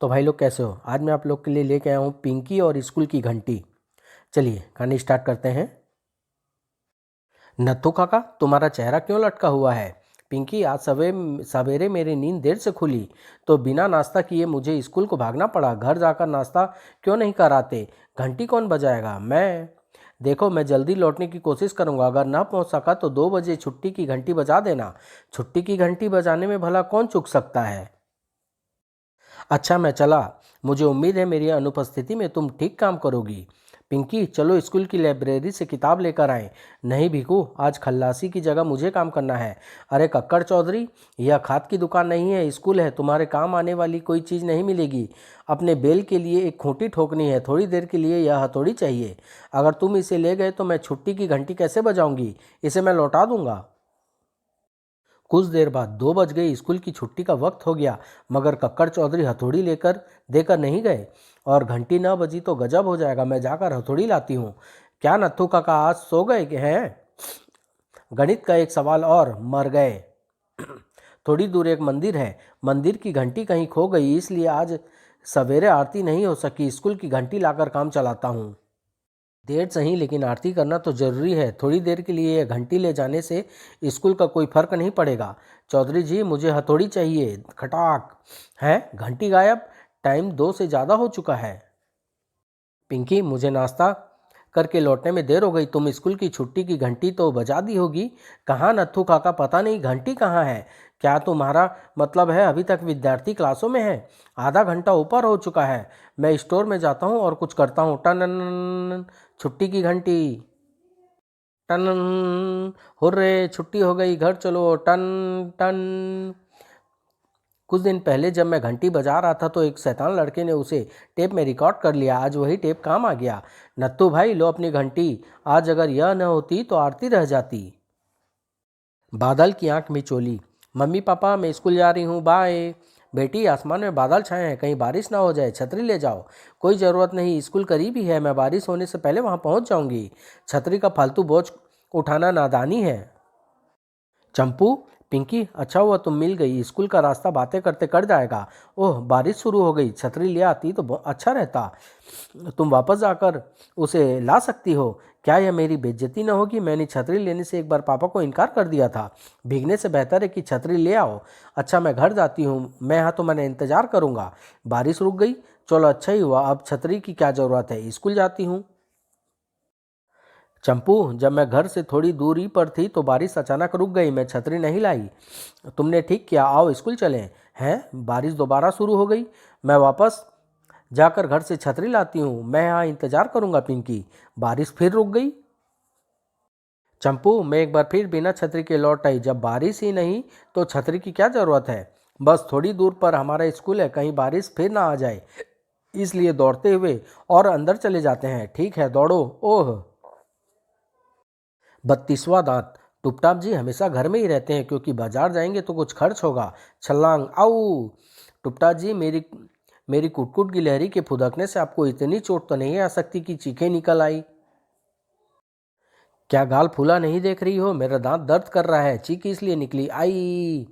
तो भाई लोग कैसे हो। आज मैं आप लोग के लिए लेके आया हूँ पिंकी और स्कूल की घंटी। चलिए कहानी स्टार्ट करते हैं। नत्थू काका, तुम्हारा चेहरा क्यों लटका हुआ है? पिंकी, आज सवेरे मेरी नींद देर से खुली तो बिना नाश्ता किए मुझे स्कूल को भागना पड़ा। घर जाकर नाश्ता क्यों नहीं कराते? घंटी कौन बजाएगा? मैं। देखो, मैं जल्दी लौटने की कोशिश करूंगा। अगर ना पहुंच सका तो 2 बजे छुट्टी की घंटी बजा देना। छुट्टी की घंटी बजाने में भला कौन चूक सकता है? अच्छा, मैं चला। मुझे उम्मीद है मेरी अनुपस्थिति में तुम ठीक काम करोगी। पिंकी, चलो स्कूल की लाइब्रेरी से किताब लेकर आएं। नहीं भीखू, आज खल्लासी की जगह मुझे काम करना है। अरे कक्कड़ चौधरी, यह खाद की दुकान नहीं है, स्कूल है। तुम्हारे काम आने वाली कोई चीज़ नहीं मिलेगी। अपने बेल के लिए एक खूंटी ठोकनी है। थोड़ी देर के लिए यह हथौड़ी चाहिए। अगर तुम इसे ले गए तो मैं छुट्टी की घंटी कैसे बजाऊंगी? इसे मैं लौटा दूंगा। कुछ देर बाद 2 बज गई। स्कूल की छुट्टी का वक्त हो गया, मगर कक्कड़ चौधरी हथौड़ी लेकर देकर नहीं गए। और घंटी न बजी तो गजब हो जाएगा। मैं जाकर हथौड़ी लाती हूँ। क्या नत्थू काका, आज सो गए हैं? गणित का एक सवाल और मर गए। थोड़ी दूर एक मंदिर है। मंदिर की घंटी कहीं खो गई, इसलिए आज सवेरे आरती नहीं हो सकी। स्कूल की घंटी लाकर काम चलाता हूँ। देर सही, लेकिन आरती करना तो जरूरी है। थोड़ी देर के लिए यह घंटी ले जाने से स्कूल का कोई फर्क नहीं पड़ेगा। चौधरी जी, मुझे हथौड़ी चाहिए। खटाक है, घंटी गायब। टाइम 2 से ज़्यादा हो चुका है। पिंकी, मुझे नाश्ता करके लौटने में देर हो गई। तुम स्कूल की छुट्टी की घंटी तो बजा दी होगी। कहाँ नत्थू काका, पता नहीं घंटी कहाँ है। क्या तुम्हारा मतलब है अभी तक विद्यार्थी क्लासों में है? आधा घंटा ऊपर हो चुका है। मैं स्टोर में जाता हूँ और कुछ करता हूँ। टन, छुट्टी की घंटी। टन, हुर्रे, छुट्टी हो गई, घर चलो। टन टन। कुछ दिन पहले जब मैं घंटी बजा रहा था तो एक शैतान लड़के ने उसे टेप में रिकॉर्ड कर लिया। आज वही टेप काम आ गया। नत्थू भाई, लो अपनी घंटी। आज अगर यह न होती तो आरती रह जाती। बादल की आंख मिचोली। मम्मी पापा, मैं स्कूल जा रही हूँ, बाय। बेटी, आसमान में बादल छाए हैं, कहीं बारिश ना हो जाए। छतरी ले जाओ। कोई ज़रूरत नहीं, स्कूल करीब ही है। मैं बारिश होने से पहले वहाँ पहुँच जाऊँगी। छतरी का फालतू बोझ उठाना नादानी है। चंपू, पिंकी, अच्छा हुआ तुम मिल गई। स्कूल का रास्ता बातें करते कट जाएगा। ओह, बारिश शुरू हो गई। छतरी ले आती तो अच्छा रहता। तुम वापस जाकर उसे ला सकती हो। क्या यह मेरी बेइज्जती न होगी? मैंने छतरी लेने से एक बार पापा को इनकार कर दिया था। भीगने से बेहतर है कि छतरी ले आओ। अच्छा, मैं घर जाती हूँ। मैं यहाँ तुम्हारा इंतजार करूँगा। बारिश रुक गई, चलो अच्छा ही हुआ। अब छतरी की क्या ज़रूरत है, स्कूल जाती हूँ। चंपू, जब मैं घर से थोड़ी दूरी पर थी तो बारिश अचानक रुक गई। मैं छतरी नहीं लाई। तुमने ठीक किया, आओ स्कूल चलें। हैं, बारिश दोबारा शुरू हो गई। मैं वापस जाकर घर से छतरी लाती हूँ। मैं यहाँ इंतजार करूँगा। पिंकी, बारिश फिर रुक गई। चंपू, मैं एक बार फिर बिना छतरी के लौट आई। जब बारिश ही नहीं तो छतरी की क्या ज़रूरत है? बस थोड़ी दूर पर हमारा स्कूल है, कहीं बारिश फिर ना आ जाए, इसलिए दौड़ते हुए और अंदर चले जाते हैं। ठीक है, दौड़ो। ओह, 32वां दांत। टुपटाप जी हमेशा घर में ही रहते हैं क्योंकि बाजार जाएंगे तो कुछ खर्च होगा। छलांग, आऊ। टुपटाप जी, मेरी मेरी कुटकुट गिलहरी के फुदकने से आपको इतनी चोट तो नहीं आ सकती कि चीखें निकल आई? क्या गाल फूला नहीं देख रही हो? मेरा दांत दर्द कर रहा है, चीख इसलिए निकली। आई।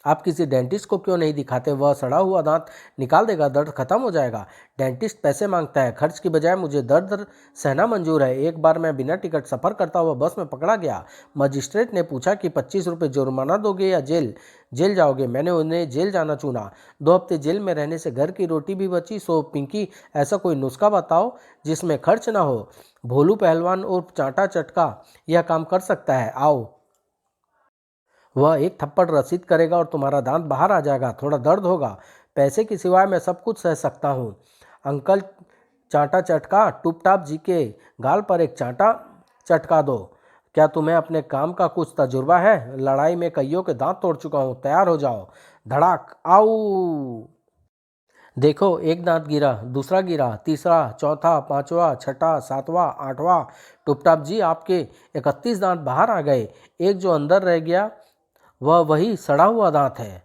आप किसी डेंटिस्ट को क्यों नहीं दिखाते? वह सड़ा हुआ दांत निकाल देगा, दर्द खत्म हो जाएगा। डेंटिस्ट पैसे मांगता है, खर्च की बजाय मुझे दर्द सहना मंजूर है। एक बार मैं बिना टिकट सफ़र करता हुआ बस में पकड़ा गया। मजिस्ट्रेट ने पूछा कि 25 रुपये जुर्माना दोगे या जेल जेल जाओगे। मैंने उन्हें जेल जाना चुना। 2 हफ्ते जेल में रहने से घर की रोटी भी बची। सो पिंकी, ऐसा कोई नुस्खा बताओ जिसमें खर्च ना हो। भोलू पहलवान और चांटा चटका यह काम कर सकता है, आओ। वह एक थप्पड़ रसीद करेगा और तुम्हारा दांत बाहर आ जाएगा। थोड़ा दर्द होगा, पैसे की सिवाय मैं सब कुछ सह सकता हूँ। अंकल चांटा चटका, टूपटाप जी के गाल पर एक चांटा चटका दो। क्या तुम्हें अपने काम का कुछ तजुर्बा है? लड़ाई में कईयों के दांत तोड़ चुका हूँ, तैयार हो जाओ। धड़ाक, आऊ। देखो, एक दांत गिरा, दूसरा गिरा, तीसरा, चौथा, पांचवा, छठा, सातवां, आठवां। टुपटाप जी, आपके 31 दांत बाहर आ गए। एक जो अंदर रह गया वह वही सड़ा हुआ दांत है।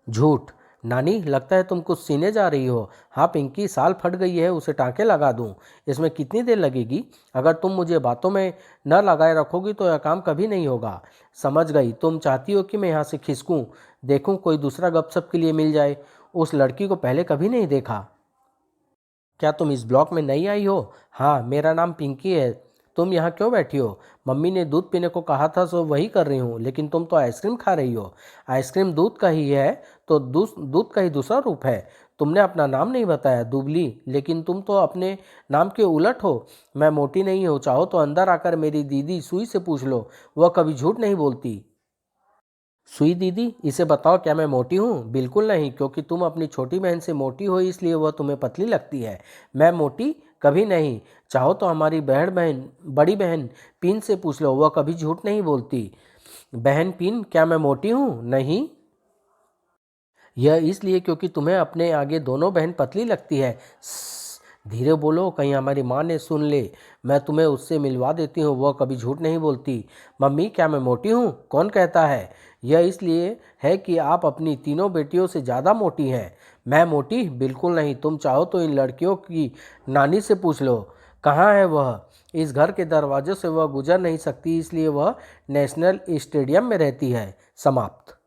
झूठ। नानी, लगता है तुम कुछ सीने जा रही हो। हाँ पिंकी, साल फट गई है, उसे टाँके लगा दूं। इसमें कितनी देर लगेगी? अगर तुम मुझे बातों में न लगाए रखोगी तो यह काम कभी नहीं होगा। समझ गई, तुम चाहती हो कि मैं यहाँ से खिसकूं, देखूं कोई दूसरा गपशप के लिए मिल जाए। उस लड़की को पहले कभी नहीं देखा। क्या तुम इस ब्लॉक में नई आई हो? हाँ, मेरा नाम पिंकी है। तुम यहाँ क्यों बैठी हो? मम्मी ने दूध पीने को कहा था सो वही कर रही हूँ, लेकिन तुम तो आइसक्रीम खा रही हो। आइसक्रीम दूध का ही है तो दूध का ही दूसरा रूप है। तुमने अपना नाम नहीं बताया, दुबली, लेकिन तुम तो अपने नाम के उलट हो। मैं मोटी नहीं हूँ, चाहो तो अंदर आकर मेरी दीदी सुई से पूछ लो, वह कभी झूठ नहीं बोलती। सुई दीदी, इसे बताओ क्या मैं मोटी हूँ? बिल्कुल नहीं, क्योंकि तुम अपनी छोटी बहन से मोटी हो इसलिए वह तुम्हें पतली लगती है। मैं मोटी कभी नहीं। चाहो तो हमारी बड़ी बहन पीन से पूछ लो, वह कभी झूठ नहीं बोलती। बहन पीन, क्या मैं मोटी हूँ? नहीं। यह इसलिए क्योंकि तुम्हें अपने आगे दोनों बहन पतली लगती है। धीरे बोलो, कहीं हमारी माँ ने सुन ले। मैं तुम्हें उससे मिलवा देती हूँ, वह कभी झूठ नहीं बोलती। मम्मी, क्या मैं मोटी हूँ? कौन कहता है? यह इसलिए है कि आप अपनी तीनों बेटियों से ज़्यादा मोटी हैं। मैं मोटी बिल्कुल नहीं। तुम चाहो तो इन लड़कियों की नानी से पूछ लो, कहाँ है वह? इस घर के दरवाजे से वह गुजर नहीं सकती, इसलिए वह नेशनल स्टेडियम में रहती है। समाप्त।